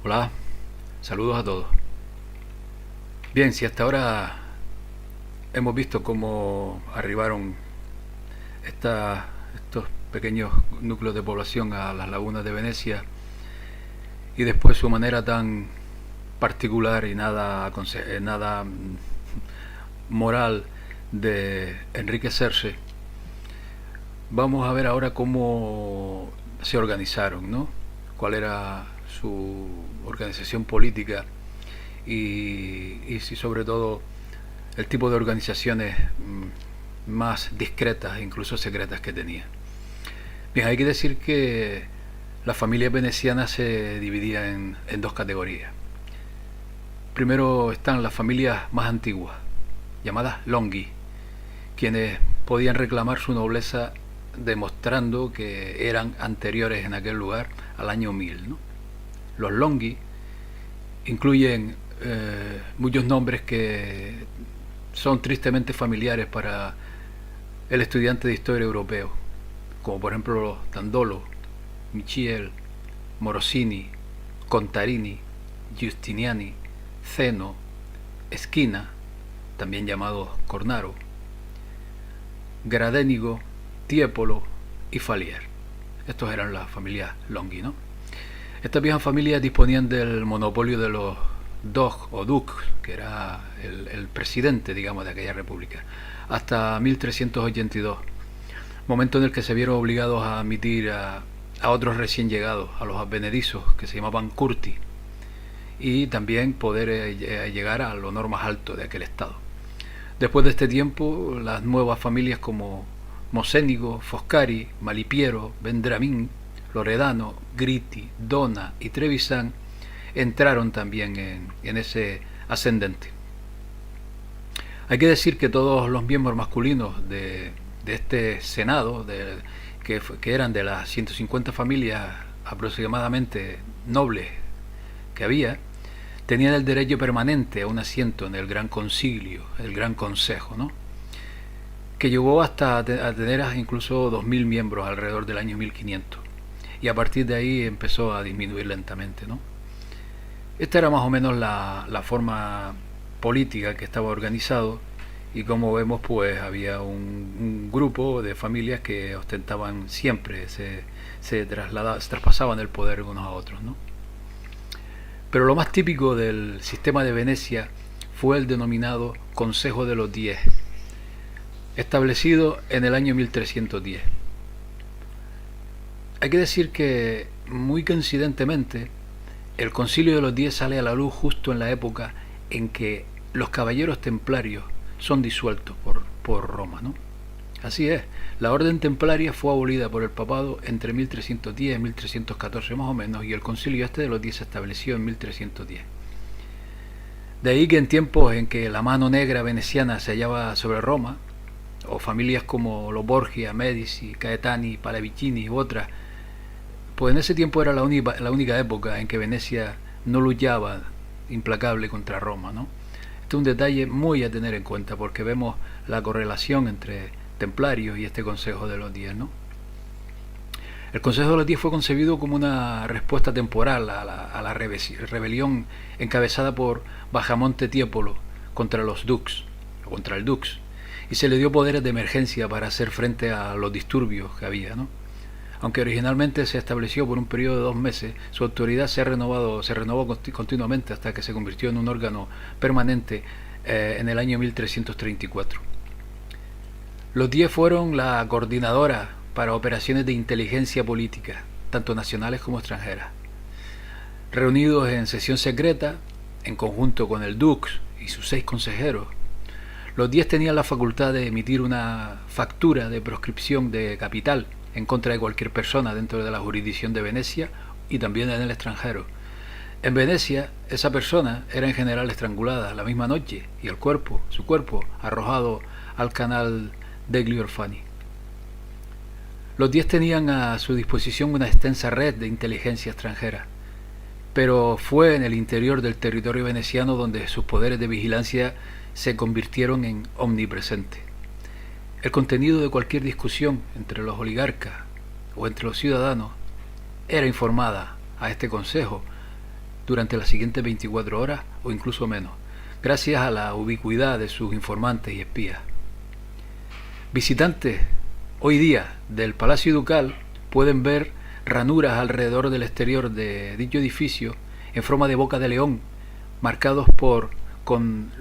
Hola, saludos a todos. Bien, si hasta ahora hemos visto cómo arribaron estos pequeños núcleos de población a las lagunas de Venecia y después su manera tan particular y nada moral de enriquecerse, vamos a ver ahora cómo se organizaron, ¿no? Cuál era su organización política y si sobre todo el tipo de organizaciones más discretas e incluso secretas que tenía. Bien, hay que decir que la familia veneciana se dividía en dos categorías. Primero están las familias más antiguas, llamadas Longhi, quienes podían reclamar su nobleza demostrando que eran anteriores en aquel lugar al año 1000, ¿no? Los Longhi incluyen muchos nombres que son tristemente familiares para el estudiante de historia europeo, como por ejemplo los Dandolo, Michiel, Morosini, Contarini, Giustiniani, Zeno, Esquina, también llamado Cornaro, Gradenigo, Tiepolo y Falier. Estos eran las familias Longhi, ¿no? Estas viejas familias disponían del monopolio de los Dog o Duc, que era el presidente, digamos, de aquella república, hasta 1382, momento en el que se vieron obligados a admitir a otros recién llegados, a los advenedizos, que se llamaban curti, y también poder llegar al honor más alto de aquel estado. Después de este tiempo, las nuevas familias como Mocenigo, Foscari, Malipiero, Vendramín, Loredano, Gritti, Dona y Trevisan entraron también en ese ascendente. Hay que decir que todos los miembros masculinos de este senado, que eran de las 150 familias aproximadamente nobles que había, tenían el derecho permanente a un asiento en el Gran Concilio, el Gran Consejo, ¿no? Que llegó hasta a tener incluso 2000 miembros alrededor del año 1500. Y a partir de ahí empezó a disminuir lentamente, ¿no? Esta era más o menos la forma política que estaba organizado, y como vemos pues había un grupo de familias que ostentaban siempre, se traspasaban el poder unos a otros, ¿no? Pero lo más típico del sistema de Venecia fue el denominado Consejo de los Diez, establecido en el año 1310. Hay que decir que, muy coincidentemente, el Concilio de los Diez sale a la luz justo en la época en que los caballeros templarios son disueltos por Roma, ¿no? Así es, la orden templaria fue abolida por el papado entre 1310 y 1314 más o menos, y el Concilio de los Diez se estableció en 1310. De ahí que en tiempos en que la mano negra veneciana se hallaba sobre Roma, o familias como los Borgia, Medici, Caetani, Pallavicini u otras, pues en ese tiempo era la única época en que Venecia no luchaba implacable contra Roma, ¿no? Este es un detalle muy a tener en cuenta, porque vemos la correlación entre templarios y este Consejo de los Diez, ¿no? El Consejo de los Diez fue concebido como una respuesta temporal a la rebelión encabezada por Bajamonte Tiepolo contra los Dux, o contra el Dux, y se le dio poderes de emergencia para hacer frente a los disturbios que había, ¿no? Aunque originalmente se estableció por un periodo de 2 meses, su autoridad se renovó continuamente hasta que se convirtió en un órgano permanente en el año 1334. Los 10 fueron la coordinadora para operaciones de inteligencia política, tanto nacionales como extranjeras. Reunidos en sesión secreta, en conjunto con el Dux y sus 6 consejeros, los 10 tenían la facultad de emitir una factura de proscripción de capital en contra de cualquier persona dentro de la jurisdicción de Venecia y también en el extranjero. En Venecia, esa persona era en general estrangulada la misma noche y su cuerpo, arrojado al canal degli Orfani. Los 10 tenían a su disposición una extensa red de inteligencia extranjera, pero fue en el interior del territorio veneciano donde sus poderes de vigilancia se convirtieron en omnipresentes. El contenido de cualquier discusión entre los oligarcas o entre los ciudadanos era informada a este consejo durante las siguientes 24 horas o incluso menos, gracias a la ubicuidad de sus informantes y espías. Visitantes hoy día del Palacio Ducal pueden ver ranuras alrededor del exterior de dicho edificio en forma de boca de león, marcados con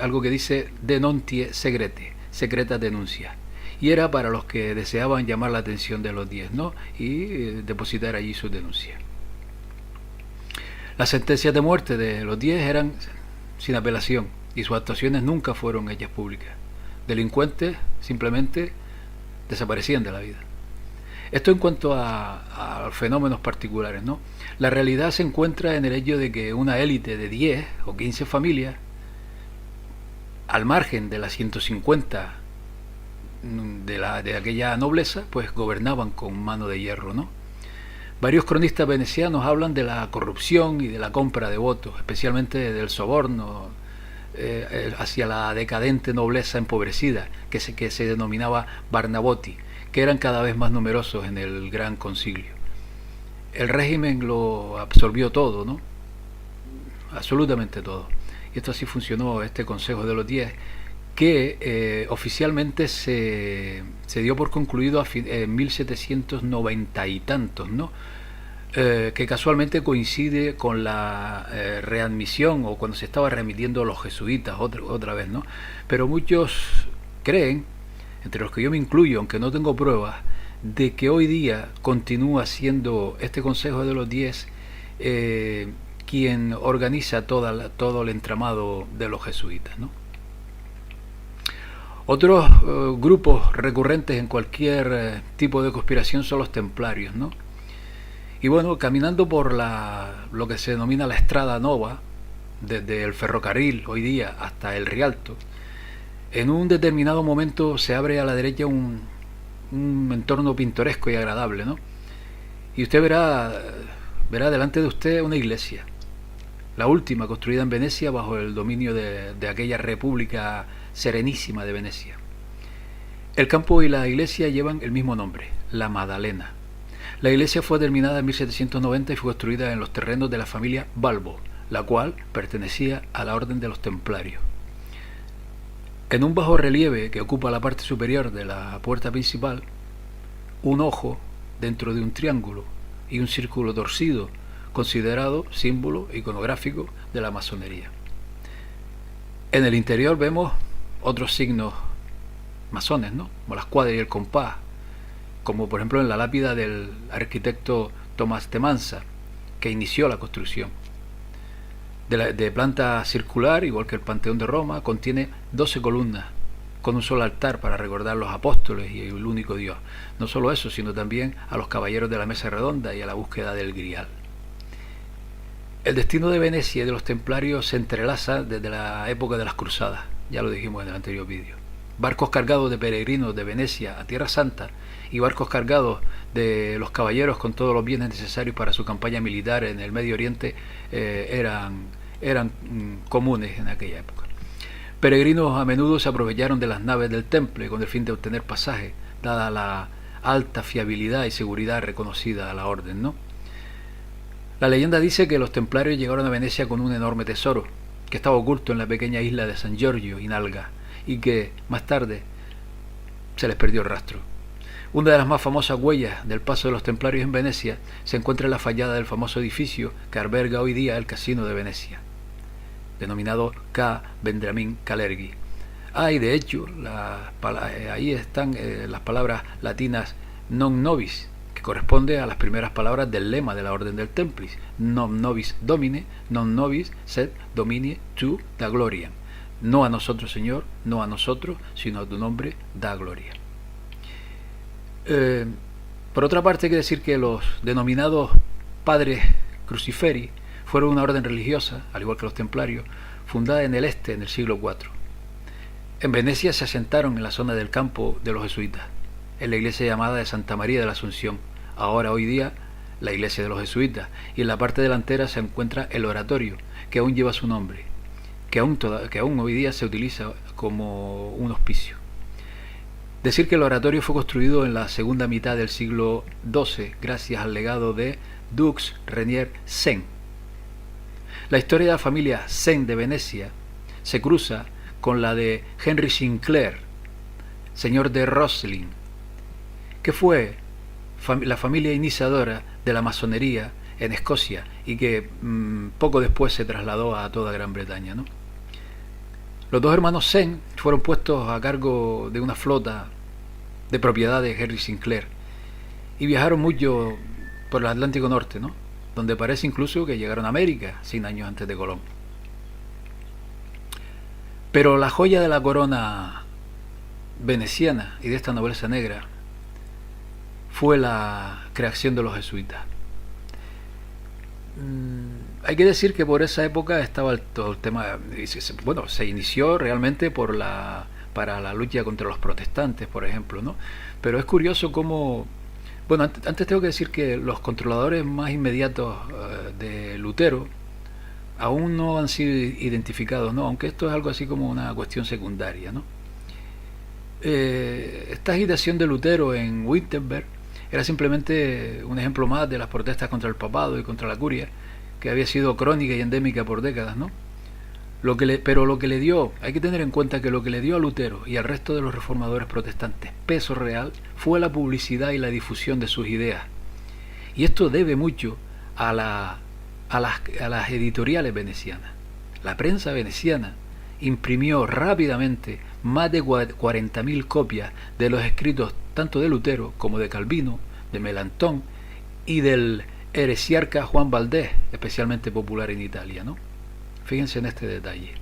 algo que dice denuntie segrete, secretas denuncias. Y era para los que deseaban llamar la atención de los 10, ¿no? Y depositar allí sus denuncias. Las sentencias de muerte de los 10 eran sin apelación y sus actuaciones nunca fueron hechas públicas. Delincuentes simplemente desaparecían de la vida. Esto en cuanto a fenómenos particulares, ¿no? La realidad se encuentra en el hecho de que una élite de 10 o 15 familias, al margen de las 150 de aquella nobleza, pues gobernaban con mano de hierro, ¿no? Varios cronistas venecianos hablan de la corrupción y de la compra de votos, especialmente del soborno hacia la decadente nobleza empobrecida que se denominaba Barnabotti, que eran cada vez más numerosos en el Gran Concilio. El régimen lo absorbió todo, ¿no? Absolutamente todo. Y esto así funcionó este Consejo de los 10, que oficialmente se dio por concluido en 1790 y tantos, ¿no? Que casualmente coincide con la readmisión o cuando se estaba readmitiendo los jesuitas otra vez, ¿no? Pero muchos creen, entre los que yo me incluyo, aunque no tengo pruebas, de que hoy día continúa siendo este Consejo de los 10 quien organiza todo el entramado de los jesuitas, ¿no? Otros grupos recurrentes en cualquier tipo de conspiración son los templarios, ¿no? Y bueno, caminando por lo que se denomina la Estrada Nova, desde el ferrocarril hoy día hasta el Rialto, en un determinado momento se abre a la derecha un entorno pintoresco y agradable, ¿no? Y usted verá delante de usted una iglesia, la última construida en Venecia bajo el dominio de aquella república serenísima de Venecia. El campo y la iglesia llevan el mismo nombre, la Maddalena. La iglesia fue terminada en 1790 y fue construida en los terrenos de la familia Balbo, la cual pertenecía a la orden de los templarios. En un bajo relieve que ocupa la parte superior de la puerta principal, un ojo dentro de un triángulo y un círculo torcido, considerado símbolo iconográfico de la masonería. En el interior vemos otros signos masones, ¿no? Como la escuadra y el compás, como por ejemplo en la lápida del arquitecto Tomás de Mansa, que inició la construcción. De planta circular, igual que el Panteón de Roma, contiene 12 columnas, con un solo altar para recordar a los apóstoles y el único Dios. No solo eso, sino también a los caballeros de la mesa redonda y a la búsqueda del Grial. El destino de Venecia y de los templarios se entrelaza desde la época de las cruzadas, ya lo dijimos en el anterior vídeo. Barcos cargados de peregrinos de Venecia a Tierra Santa y barcos cargados de los caballeros con todos los bienes necesarios para su campaña militar en el Medio Oriente eran comunes en aquella época. Peregrinos a menudo se aprovecharon de las naves del Temple con el fin de obtener pasaje, dada la alta fiabilidad y seguridad reconocida a la orden, ¿no? La leyenda dice que los templarios llegaron a Venecia con un enorme tesoro, que estaba oculto en la pequeña isla de San Giorgio in Alga, y que más tarde se les perdió el rastro. Una de las más famosas huellas del paso de los templarios en Venecia se encuentra en la fachada del famoso edificio que alberga hoy día el Casino de Venecia, denominado K. Benjamin Kalergi. Y de hecho, ahí están las palabras latinas non nobis, que corresponde a las primeras palabras del lema de la Orden del Templis, non nobis domine, non nobis sed domine tu da gloria. No a nosotros, Señor, no a nosotros, sino a tu nombre da gloria. Por otra parte, hay que decir que los denominados padres cruciferi fueron una orden religiosa, al igual que los templarios, fundada en el este en el siglo IV. En Venecia se asentaron en la zona del campo de los jesuitas, en la iglesia llamada de Santa María de la Asunción, ahora hoy día la iglesia de los jesuitas, y en la parte delantera se encuentra el oratorio, que aún lleva su nombre, que aún hoy día se utiliza como un hospicio. Decir que el oratorio fue construido en la segunda mitad del siglo XII gracias al legado de Dux Renier Sen, La historia de la familia Sen de Venecia se cruza con la de Henry Sinclair, señor de Rosslyn, que fue la familia iniciadora de la masonería en Escocia y que poco después se trasladó a toda Gran Bretaña, ¿no? Los dos hermanos Sen fueron puestos a cargo de una flota de propiedad de Henry Sinclair y viajaron mucho por el Atlántico Norte, ¿no? Donde parece incluso que llegaron a América 100 años antes de Colón. Pero la joya de la corona veneciana y de esta nobleza negra fue la creación de los jesuitas. Hay que decir que por esa época estaba todo el tema, bueno, se inició realmente para la lucha contra los protestantes, por ejemplo, ¿no? Pero es curioso cómo, bueno, antes tengo que decir que los controladores más inmediatos de Lutero aún no han sido identificados, ¿no? Aunque esto es algo así como una cuestión secundaria, ¿no? Esta agitación de Lutero en Wittenberg era simplemente un ejemplo más de las protestas contra el papado y contra la curia, que había sido crónica y endémica por décadas, ¿no? Pero lo que le dio, hay que tener en cuenta que lo que le dio a Lutero y al resto de los reformadores protestantes peso real fue la publicidad y la difusión de sus ideas. Y esto debe mucho a las editoriales venecianas. La prensa veneciana imprimió rápidamente más de 40.000 copias de los escritos tanto de Lutero como de Calvino, de Melanchthon y del heresiarca Juan Valdés, especialmente popular en Italia, ¿no? Fíjense en este detalle.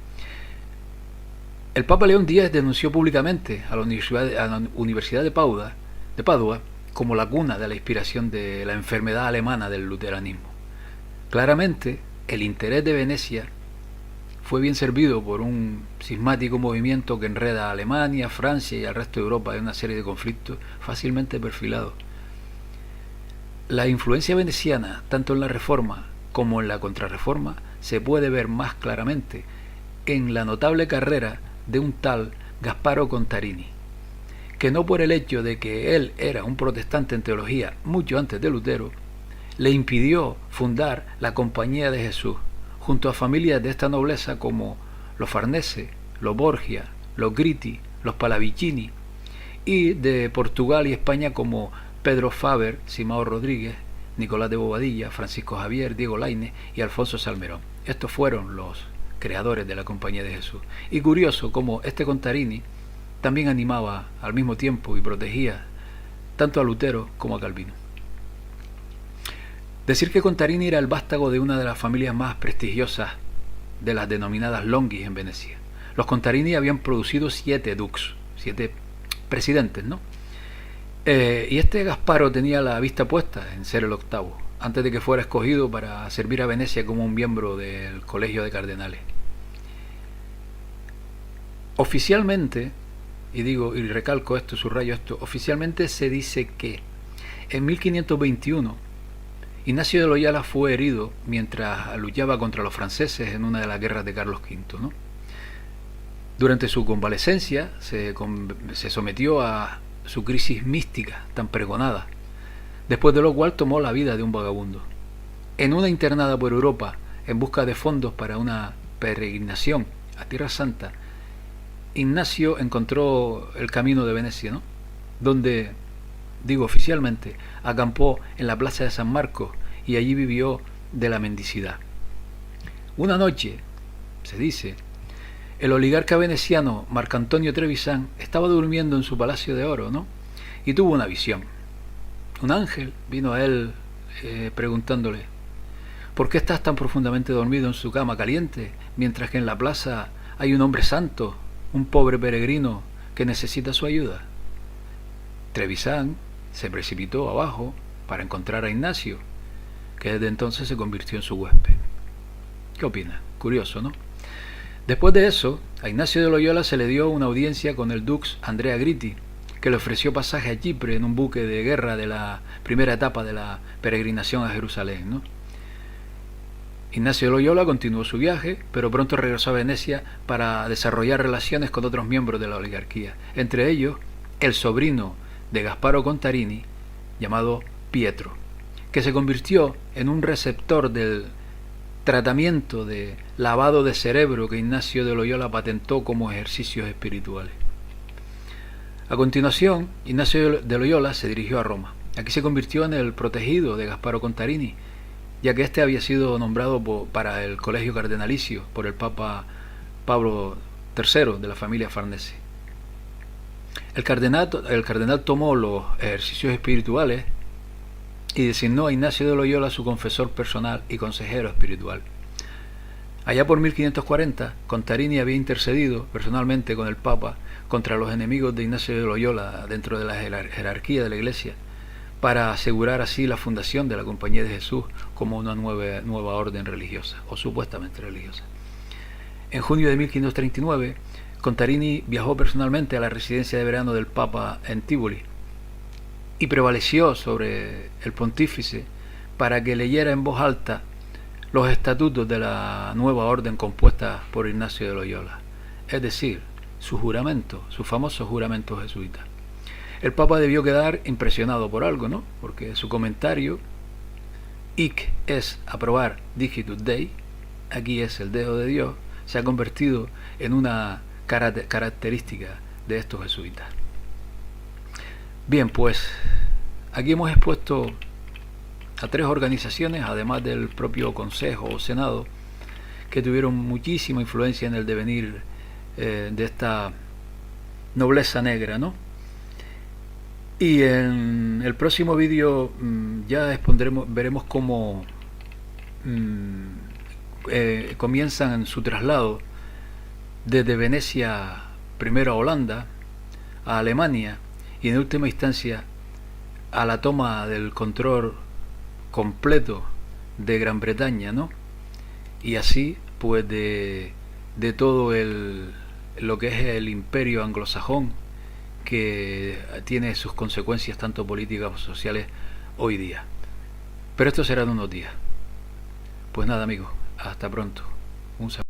El Papa León X denunció públicamente a la Universidad de Padua como la cuna de la inspiración de la enfermedad alemana del luteranismo. Claramente, el interés de Venecia fue bien servido por un cismático movimiento que enreda a Alemania, Francia y al resto de Europa en una serie de conflictos fácilmente perfilados. La influencia veneciana, tanto en la Reforma como en la Contrarreforma, se puede ver más claramente en la notable carrera de un tal Gasparo Contarini, que no por el hecho de que él era un protestante en teología mucho antes de Lutero, le impidió fundar la Compañía de Jesús, junto a familias de esta nobleza como los Farnese, los Borgia, los Gritti, los Pallavicini, y de Portugal y España como Pedro Faber, Simao Rodríguez, Nicolás de Bobadilla, Francisco Javier, Diego Lainez y Alfonso Salmerón. Estos fueron los creadores de la Compañía de Jesús. Y curioso como este Contarini también animaba al mismo tiempo y protegía tanto a Lutero como a Calvino. Decir que Contarini era el vástago de una de las familias más prestigiosas de las denominadas Longis en Venecia. Los Contarini habían producido 7 dux, 7 presidentes, ¿no? Y este Gasparo tenía la vista puesta en ser el octavo, antes de que fuera escogido para servir a Venecia como un miembro del Colegio de Cardenales. Oficialmente, y recalco esto, subrayo esto, oficialmente se dice que en 1521 Ignacio de Loyola fue herido mientras luchaba contra los franceses en una de las guerras de Carlos V, ¿no? Durante su convalecencia se sometió a su crisis mística tan pregonada, después de lo cual tomó la vida de un vagabundo. En una internada por Europa en busca de fondos para una peregrinación a Tierra Santa, Ignacio encontró el camino de Venecia, ¿no? Donde, oficialmente, acampó en la plaza de San Marcos y allí vivió de la mendicidad. Una noche, se dice, el oligarca veneciano Marcantonio Trevisan estaba durmiendo en su palacio de oro, ¿no? Y tuvo una visión. Un ángel vino a él preguntándole: ¿por qué estás tan profundamente dormido en su cama caliente, mientras que en la plaza hay un hombre santo, un pobre peregrino que necesita su ayuda? Trevisan se precipitó abajo para encontrar a Ignacio, que desde entonces se convirtió en su huésped. ¿Qué opina? Curioso, ¿no? Después de eso, a Ignacio de Loyola se le dio una audiencia con el dux Andrea Gritti, que le ofreció pasaje a Chipre en un buque de guerra de la primera etapa de la peregrinación a Jerusalén, ¿no? Ignacio de Loyola continuó su viaje, pero pronto regresó a Venecia para desarrollar relaciones con otros miembros de la oligarquía, entre ellos el sobrino de Gasparo Contarini, llamado Pietro, que se convirtió en un receptor del tratamiento de lavado de cerebro que Ignacio de Loyola patentó como ejercicios espirituales. A continuación, Ignacio de Loyola se dirigió a Roma. Aquí se convirtió en el protegido de Gasparo Contarini, ya que éste había sido nombrado para el colegio cardenalicio por el Papa Pablo III de la familia Farnese. El cardenal tomó los ejercicios espirituales y designó a Ignacio de Loyola su confesor personal y consejero espiritual. Allá por 1540, Contarini había intercedido personalmente con el Papa contra los enemigos de Ignacio de Loyola dentro de la jerarquía de la Iglesia, para asegurar así la fundación de la Compañía de Jesús como una nueva orden religiosa, o supuestamente religiosa. En junio de 1539, Contarini viajó personalmente a la residencia de verano del Papa en Tívoli y prevaleció sobre el pontífice para que leyera en voz alta los estatutos de la nueva orden compuesta por Ignacio de Loyola, es decir, su juramento, su famoso juramento jesuita. El Papa debió quedar impresionado por algo, ¿no? Porque su comentario, hic es aprobar digitus Dei, aquí es el dedo de Dios, se ha convertido en una característica de estos jesuitas. Bien, pues aquí hemos expuesto a 3 organizaciones, además del propio Consejo o Senado, que tuvieron muchísima influencia en el devenir de esta nobleza negra, ¿no? Y en el próximo vídeo ya veremos cómo comienzan su traslado desde Venecia primero a Holanda, a Alemania y en última instancia a la toma del control completo de Gran Bretaña, ¿no? Y así pues de todo lo que es el imperio anglosajón, que tiene sus consecuencias tanto políticas como sociales hoy día. Pero esto será en unos días. Pues nada, amigos, hasta pronto. Un saludo.